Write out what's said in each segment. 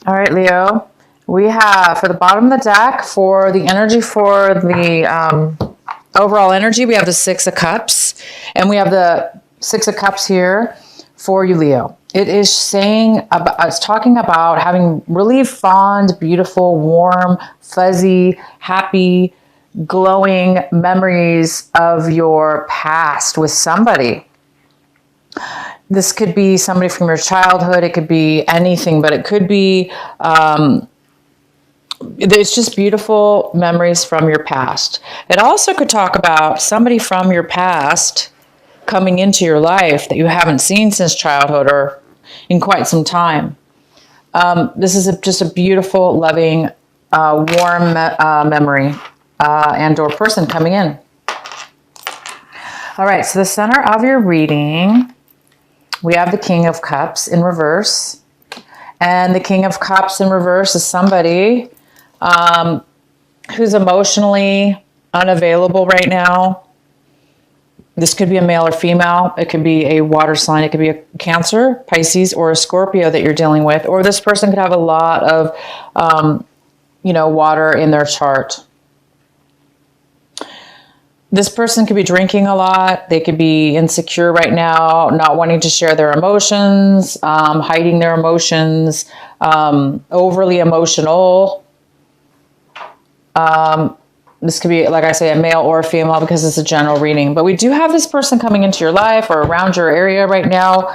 All right, Leo. We have for the bottom of the deck for the energy for the overall energy, we have the Six of Cups, and we have the Six of Cups here for you, Leo. It is saying about, it's talking about having really fond, beautiful, warm, fuzzy, happy, glowing memories of your past with somebody. This could be somebody from your childhood. It could be anything, but it could be, it's just beautiful memories from your past. It also could talk about somebody from your past coming into your life that you haven't seen since childhood or in quite some time. This is just a beautiful, loving, warm memory and or person coming in. All right, so the center of your reading, we have the King of Cups in reverse. And the King of Cups in reverse is somebody who's emotionally unavailable right now. This could be a male or female. It could be a water sign. It could be a Cancer, Pisces, or a Scorpio that you're dealing with. Or this person could have a lot of, water in their chart. This person could be drinking a lot. They could be insecure right now, not wanting to share their emotions, hiding their emotions, overly emotional. This could be, like I say, a male or a female because it's a general reading. But we do have this person coming into your life or around your area right now.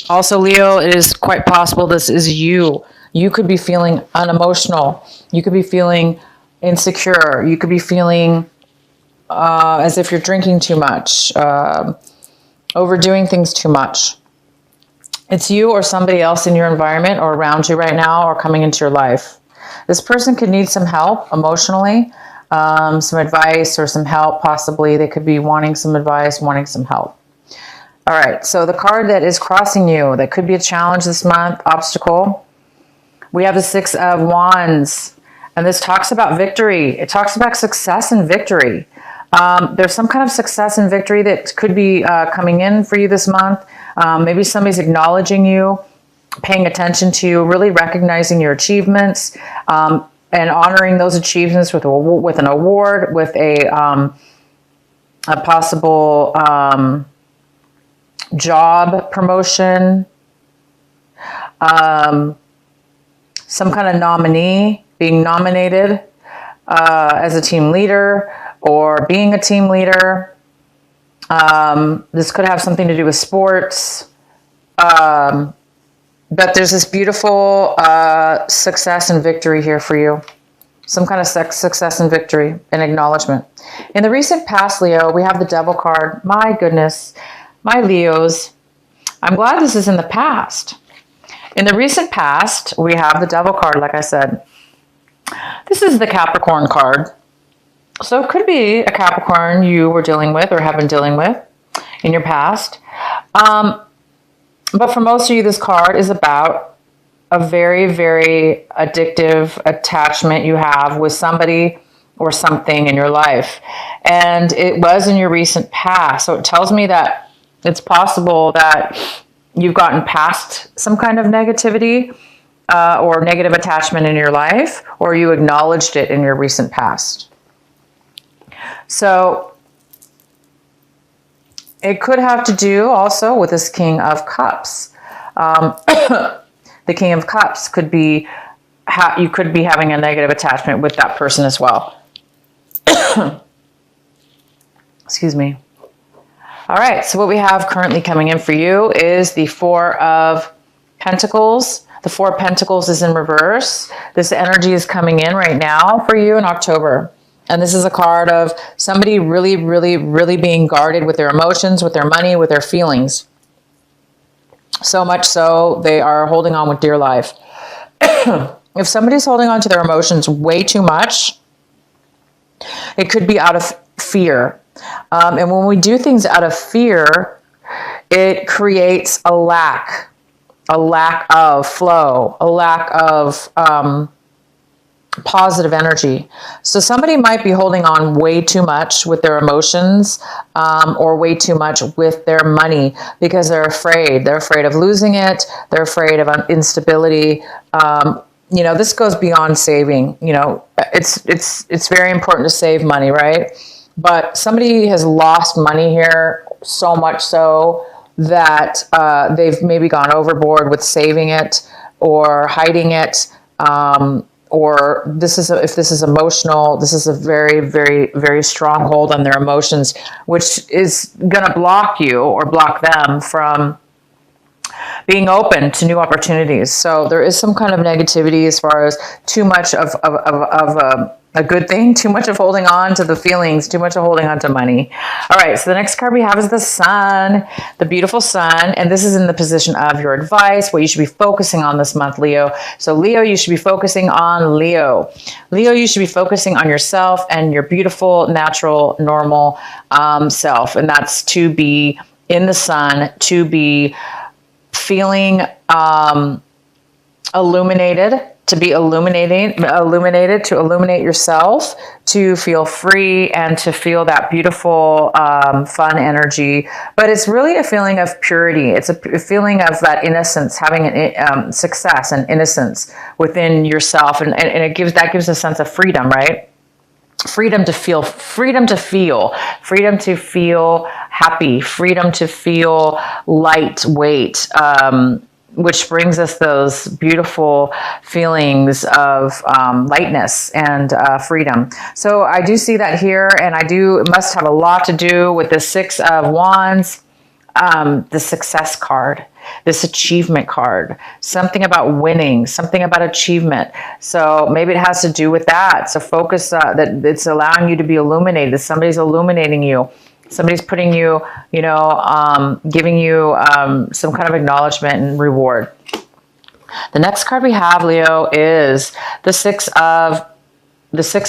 Also, Leo, it is quite possible this is you. You could be feeling unemotional. You could be feeling insecure. You could be feeling as if you're drinking too much, overdoing things too much. It's you or somebody else in your environment or around you right now or coming into your life. This person could need some help emotionally, some advice or some help. Possibly they could be wanting some advice, wanting some help. All right, so the card that is crossing you, that could be a challenge this month, obstacle. We have the Six of Wands, and this talks about victory. It talks about success and victory. There's some kind of success and victory that could be coming in for you this month. Maybe somebody's acknowledging you, paying attention to you, really recognizing your achievements, and honoring those achievements with an award, with a possible job promotion, some kind of nominee, being nominated as a team leader, or being a team leader. This could have something to do with sports. But there's this beautiful success and victory here for you. Some kind of success and victory and acknowledgement. In the recent past, Leo, we have the Devil card. My goodness, my Leos. I'm glad this is in the past. In the recent past, we have the Devil card, like I said. This is the Capricorn card. So it could be a Capricorn you were dealing with or have been dealing with in your past. But for most of you, this card is about a very, very addictive attachment you have with somebody or something in your life. And it was in your recent past. So it tells me that it's possible that you've gotten past some kind of negativity or negative attachment in your life, or you acknowledged it in your recent past. So it could have to do also with this King of Cups. The King of Cups could be, you could be having a negative attachment with that person as well. Excuse me. All right, so what we have currently coming in for you is the Four of Pentacles. The Four of Pentacles is in reverse. This energy is coming in right now for you in October. And this is a card of somebody really, really, really being guarded with their emotions, with their money, with their feelings. So much so, they are holding on with dear life. If somebody's holding on to their emotions way too much, it could be out of fear. And when we do things out of fear, it creates a lack of flow, a lack of positive energy. So somebody might be holding on way too much with their emotions, or way too much with their money because they're afraid. They're afraid of losing it. They're afraid of instability. You know, this goes beyond saving. You know, it's very important to save money, right? But somebody has lost money here, so much so that they've maybe gone overboard with saving it or hiding it. Or if this is emotional, this is a very, very, very strong hold on their emotions, which is going to block you or block them from being open to new opportunities. So there is some kind of negativity as far as too much of a good thing, too much of holding on to the feelings, too much of holding on to money. All right, so the next card we have is the Sun, the beautiful Sun, and this is in the position of your advice, what you should be focusing on this month, Leo. So Leo, you should be focusing on Leo. Leo, you should be focusing on yourself and your beautiful, natural, normal self, and that's to be in the sun, to be feeling illuminated, to be illuminated, to illuminate yourself, to feel free and to feel that beautiful, fun energy. But it's really a feeling of purity. It's a feeling of that innocence, having an success and innocence within yourself. And it gives a sense of freedom, right? Freedom to feel happy, freedom to feel lightweight, which brings us those beautiful feelings of lightness and freedom. So I do see that here, and it must have a lot to do with the Six of Wands, the success card, this achievement card, something about winning, something about achievement. So maybe it has to do with that. So focus that it's allowing you to be illuminated. Somebody's illuminating you. Somebody's putting you, giving you some kind of acknowledgement and reward. The next card we have, Leo, is the Six of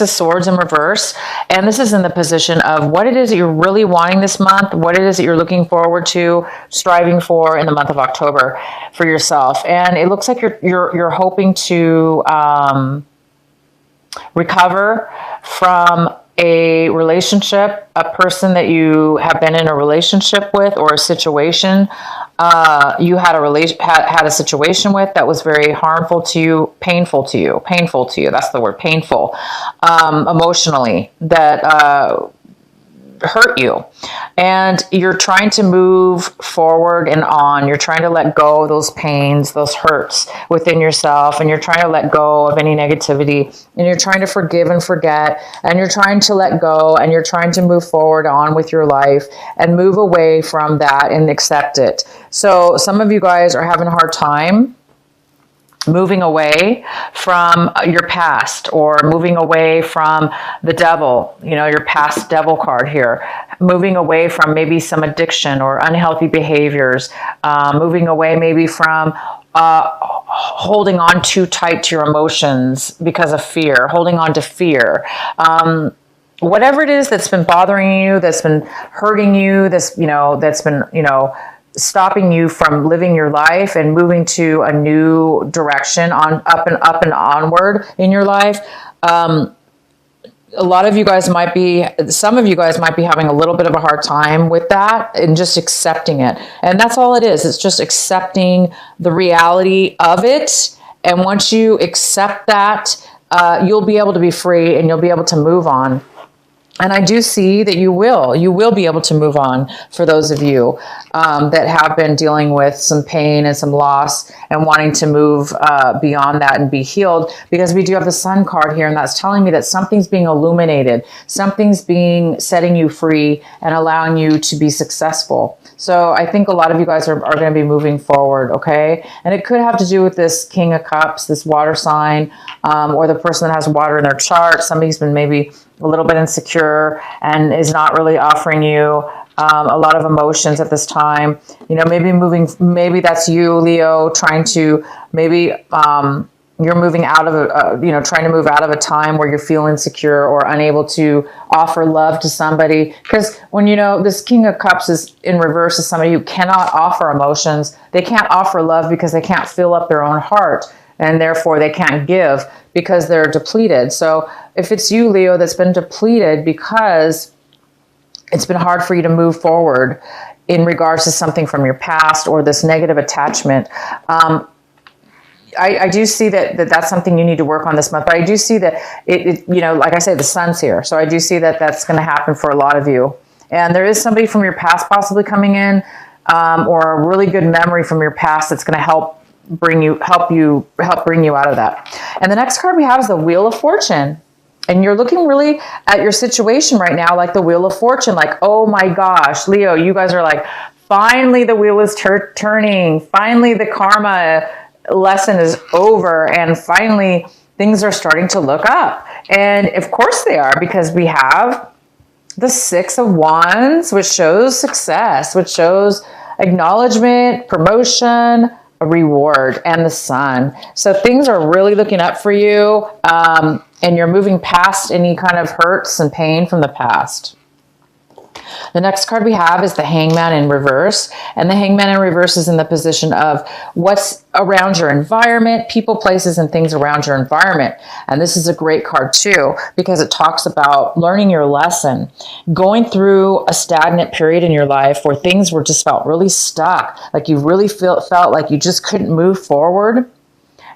Swords in reverse. And this is in the position of what it is that you're really wanting this month, what it is that you're looking forward to, striving for in the month of October for yourself. And it looks like you're hoping to recover from a relationship, a person that you have been in a relationship with, or a situation you had a situation with that was very harmful to you, painful to you. That's the word, painful, emotionally, that hurt you, and you're trying to move forward and on. You're trying to let go of those pains, those hurts within yourself, and you're trying to let go of any negativity, and you're trying to forgive and forget, and you're trying to let go, and you're trying to move forward on with your life and move away from that and accept it. So some of you guys are having a hard time moving away from your past, or moving away from the devil, your past devil card here, moving away from maybe some addiction or unhealthy behaviors, moving away maybe from holding on too tight to your emotions because of fear, holding on to fear. Whatever it is that's been bothering you, that's been hurting you, that's been, stopping you from living your life and moving to a new direction, on up and onward in your life. Some of you guys might be having a little bit of a hard time with that and just accepting it. And that's all it is. It's just accepting the reality of it. And once you accept that, you'll be able to be free and you'll be able to move on. And I do see that you will be able to move on, for those of you that have been dealing with some pain and some loss and wanting to move beyond that and be healed, because we do have the Sun card here, and that's telling me that something's being illuminated, something's setting you free and allowing you to be successful. So I think a lot of you guys are going to be moving forward, okay? And it could have to do with this King of Cups, this water sign, or the person that has water in their chart. Somebody's been maybe a little bit insecure and is not really offering you a lot of emotions at this time. Maybe that's you, Leo, trying to, maybe you're moving out of trying to move out of a time where you feel insecure or unable to offer love to somebody. Because when this King of Cups is in reverse, is somebody who cannot offer emotions. They can't offer love because they can't fill up their own heart. and therefore they can't give because they're depleted. So if it's you, Leo, that's been depleted because it's been hard for you to move forward in regards to something from your past or this negative attachment, I do see that's something you need to work on this month. But I do see that it like I said, the sun's here. So I do see that that's going to happen for a lot of you. And there is somebody from your past possibly coming in, or a really good memory from your past that's going to help bring you out of that. And the next card we have is the Wheel of Fortune. And you're looking really at your situation right now like the Wheel of Fortune, like, oh my gosh, Leo, you guys are like, finally the wheel is turning. Finally the karma lesson is over, and finally things are starting to look up. And of course they are, because we have the Six of Wands, which shows success, which shows acknowledgement, promotion, a reward, and the Sun. So things are really looking up for you, and you're moving past any kind of hurts and pain from the past. The next card we have is the Hangman in reverse. And the Hangman in reverse is in the position of what's around your environment, people, places, and things around your environment. And this is a great card too, because it talks about learning your lesson, going through a stagnant period in your life where things were just felt really stuck, like you really felt like you just couldn't move forward.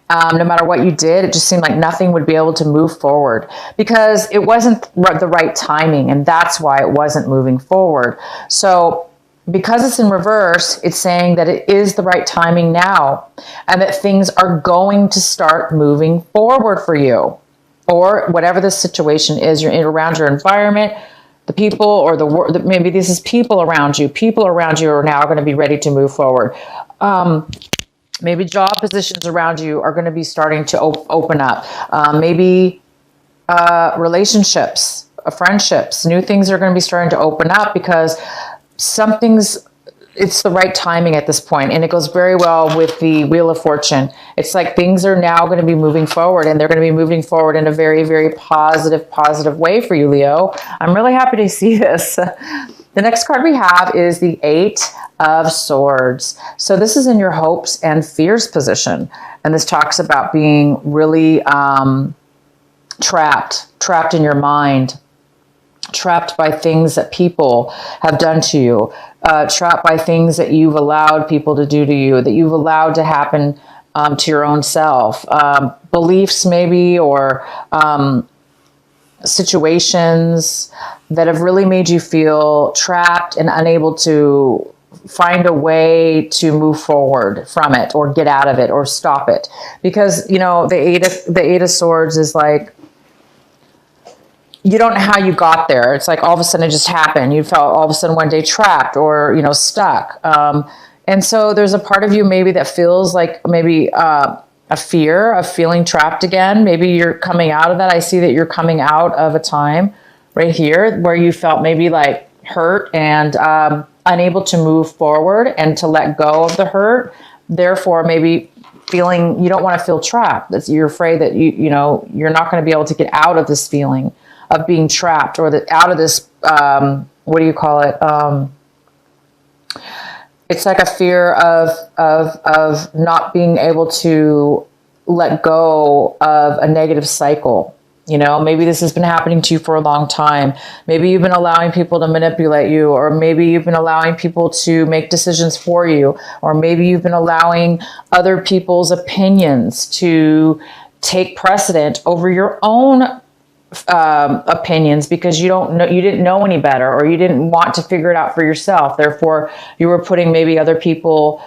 No matter what you did, it just seemed like nothing would be able to move forward because it wasn't the right timing, and that's why it wasn't moving forward. So because it's in reverse, it's saying that it is the right timing now, and that things are going to start moving forward for you, or whatever the situation is. You're around your environment, the people, or maybe this is people around you. People around you are now going to be ready to move forward. Maybe job positions around you are going to be starting to open up. Maybe relationships, friendships, new things are going to be starting to open up because it's the right timing at this point. And it goes very well with the Wheel of Fortune. It's like things are now going to be moving forward, and they're going to be moving forward in a very, very positive way for you, Leo. I'm really happy to see this. The next card we have is the Eight of Swords. So this is in your hopes and fears position. And this talks about being really trapped in your mind, trapped by things that people have done to you, trapped by things that you've allowed people to do to you, that you've allowed to happen to your own self, beliefs maybe, or situations that have really made you feel trapped and unable to find a way to move forward from it, or get out of it, or stop it. Because, the Eight of Swords is like, you don't know how you got there. It's like all of a sudden it just happened. You felt all of a sudden one day trapped or, stuck. And so there's a part of you maybe that feels like maybe a fear of feeling trapped again. Maybe you're coming out of that. I see that you're coming out of a time right here where you felt maybe like hurt and unable to move forward and to let go of the hurt. Therefore, maybe feeling you don't want to feel trapped. You're afraid that you're not going to be able to get out of this feeling of being trapped, or out of this, what do you call it? It's like a fear of not being able to let go of a negative cycle. Maybe this has been happening to you for a long time. Maybe you've been allowing people to manipulate you, or maybe you've been allowing people to make decisions for you, or maybe you've been allowing other people's opinions to take precedent over your own opinions because you didn't know any better, or you didn't want to figure it out for yourself. Therefore, you were putting maybe other people's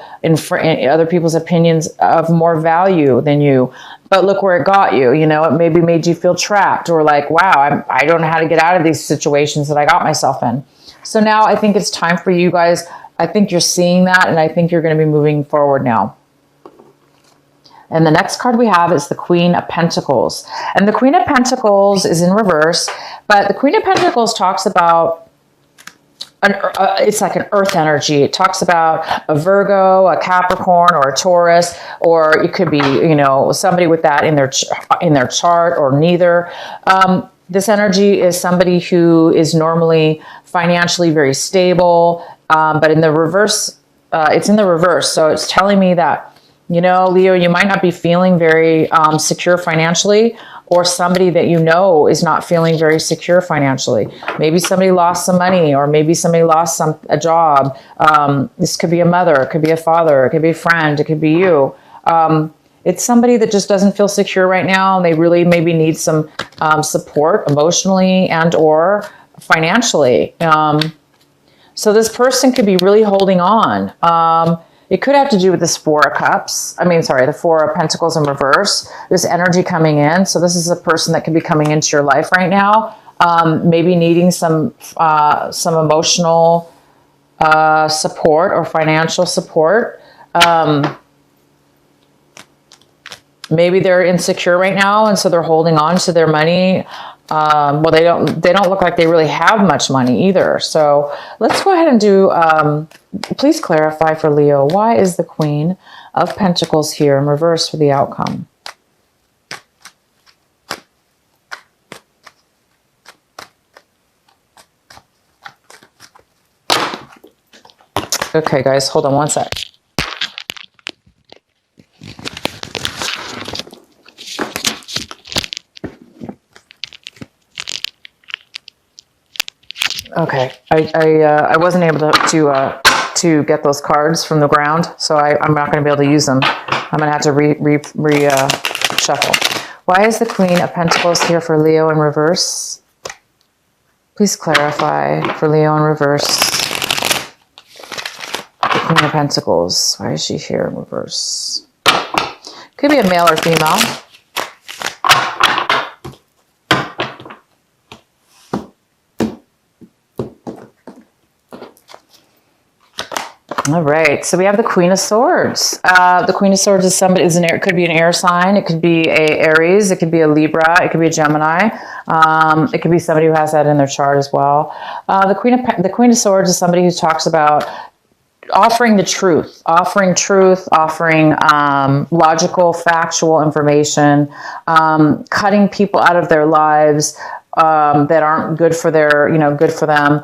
opinions of more value than you. But look where it got you. It maybe made you feel trapped, or like, wow, I don't know how to get out of these situations that I got myself in. So now I think it's time for you guys. I think you're seeing that, and I think you're going to be moving forward now. And the next card we have is the Queen of Pentacles. And the Queen of Pentacles is in reverse, but the Queen of Pentacles talks about, it's like an earth energy. It talks about a Virgo, a Capricorn, or a Taurus, or it could be, somebody with that in their chart, or neither. This energy is somebody who is normally financially very stable, but in the reverse, it's in the reverse. So it's telling me that You know, Leo, you might not be feeling very secure financially, or somebody that you know is not feeling very secure financially. Maybe somebody lost some money, or maybe somebody lost a job. This could be a mother, it could be a father, it could be a friend, it could be you. It's somebody that just doesn't feel secure right now, and they really maybe need some support emotionally and or financially. So this person could be really holding on. It could have to do with this Four of Cups. The Four of Pentacles in reverse. This energy coming in. So this is a person that could be coming into your life right now. Maybe needing some emotional support or financial support. Maybe they're insecure right now, and so they're holding on to their money. Well, they don't look like they really have much money either. So let's go ahead and do, please clarify for Leo, why is the Queen of Pentacles here in reverse for the outcome? Okay, guys, hold on one sec. Okay, I wasn't able to get those cards from the ground, so I'm not going to be able to use them. I'm going to have to shuffle. Why is the Queen of Pentacles here for Leo in reverse? Please clarify for Leo in reverse. The Queen of Pentacles. Why is she here in reverse? Could be a male or female. All right, so we have the Queen of Swords. The Queen of Swords is somebody, it could be an air sign, it could be a Aries, it could be a Libra, it could be a Gemini. It could be somebody who has that in their chart as well. The Queen of Swords is somebody who talks about offering the truth, offering logical, factual information, cutting people out of their lives that aren't good for good for them.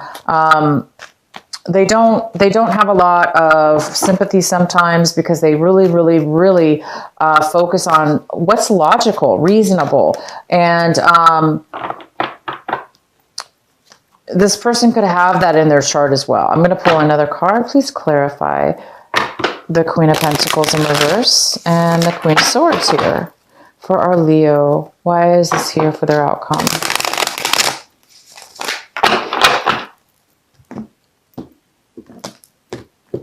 They don't have a lot of sympathy sometimes because they really focus on what's logical, reasonable. And this person could have that in their chart as well. I'm going to pull another card. Please clarify the Queen of Pentacles in reverse and the Queen of Swords here for our Leo. Why is this here for their outcome?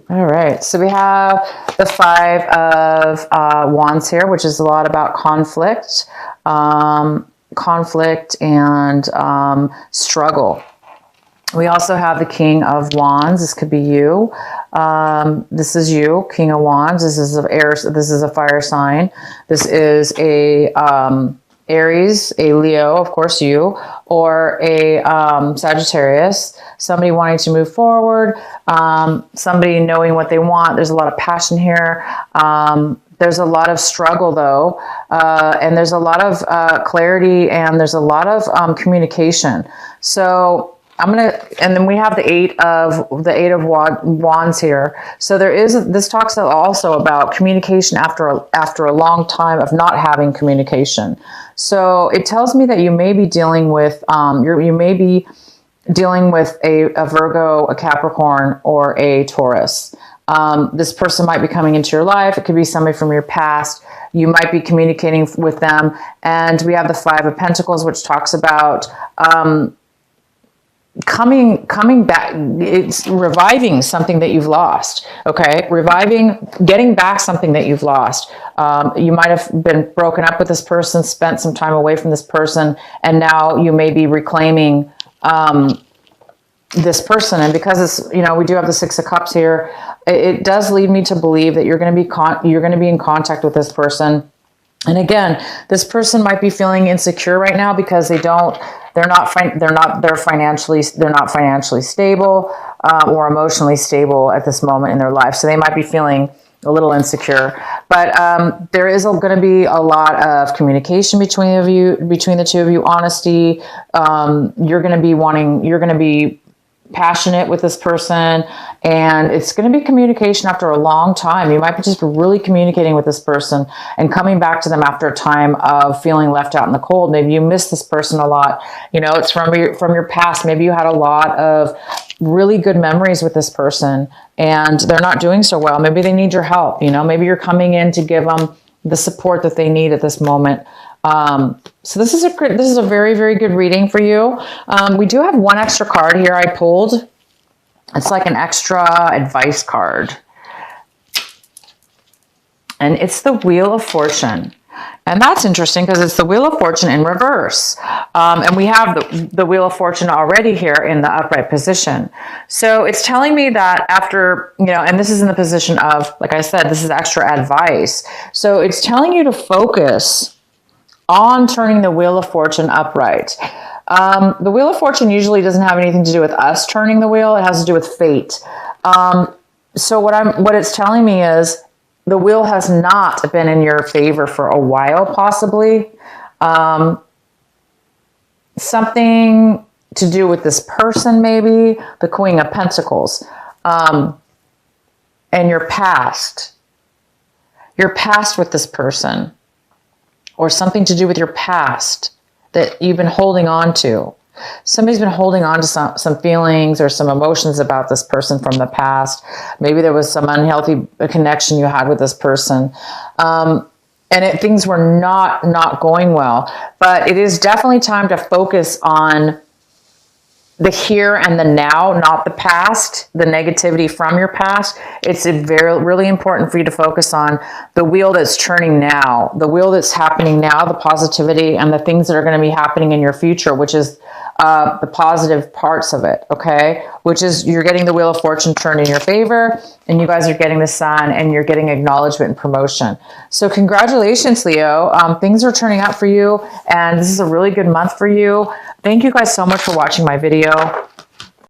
All right, so we have the Five of Wands here, which is a lot about conflict, and struggle. We also have the King of Wands. This could be you. This is you, King of Wands. This is a fire sign. This is a Aries, a Leo, of course you, or a Sagittarius, somebody wanting to move forward, somebody knowing what they want. There's a lot of passion here. There's a lot of struggle though, and there's a lot of clarity, and there's a lot of communication. So and then we have the eight of wands here. So this talks also about communication after a long time of not having communication. So it tells me that you may be dealing with you may be dealing with a Virgo, a Capricorn, or a Taurus. This person might be coming into your life. It could be somebody from your past. You might be communicating with them. And we have the Five of Pentacles, which talks about coming back. It's reviving something that you've lost. Okay, getting back something that you've lost. You might have been broken up with this person, spent some time away from this person, and now you may be reclaiming this person. And because it's, we do have the Six of Cups here, it does lead me to believe that you're going to be in contact with this person. And again, this person might be feeling insecure right now because they're not financially stable or emotionally stable at this moment in their life. So they might be feeling a little insecure. But there is going to be a lot of communication between the two of you, honesty. You're going to be passionate with this person, and it's going to be communication after a long time. You might be just really communicating with this person and coming back to them after a time of feeling left out in the cold. Maybe you miss this person a lot. You know, it's from your past. Maybe you had a lot of really good memories with this person and they're not doing so well. Maybe they need your help. You know, maybe you're coming in to give them the support that they need at this moment. So this is a very, very good reading for you. We do have one extra card here I pulled. It's like an extra advice card. And it's the Wheel of Fortune. And that's interesting because it's the Wheel of Fortune in reverse. And we have the Wheel of Fortune already here in the upright position. So it's telling me that after, you know, and this is in the position of, like I said, this is extra advice. So it's telling you to focus on turning the Wheel of Fortune upright. The Wheel of Fortune usually doesn't have anything to do with us turning the wheel. It has to do with fate. So what it's telling me is the wheel has not been in your favor for a while, possibly. Something to do with this person, maybe the Queen of Pentacles, and your past with this person, or something to do with your past that you've been holding on to. Somebody's been holding on to some feelings or some emotions about this person from the past. Maybe there was some unhealthy connection you had with this person. Things were not going well. But it is definitely time to focus on the here and the now, not the past, the negativity from your past. It's really important for you to focus on the wheel that's turning now, the wheel that's happening now, the positivity and the things that are going to be happening in your future, which is the positive parts of it, okay? Which is you're getting the Wheel of Fortune turned in your favor, and you guys are getting the Sun, and you're getting acknowledgement and promotion. So congratulations, Leo. Things are turning out for you, and this is a really good month for you. Thank you guys so much for watching my video.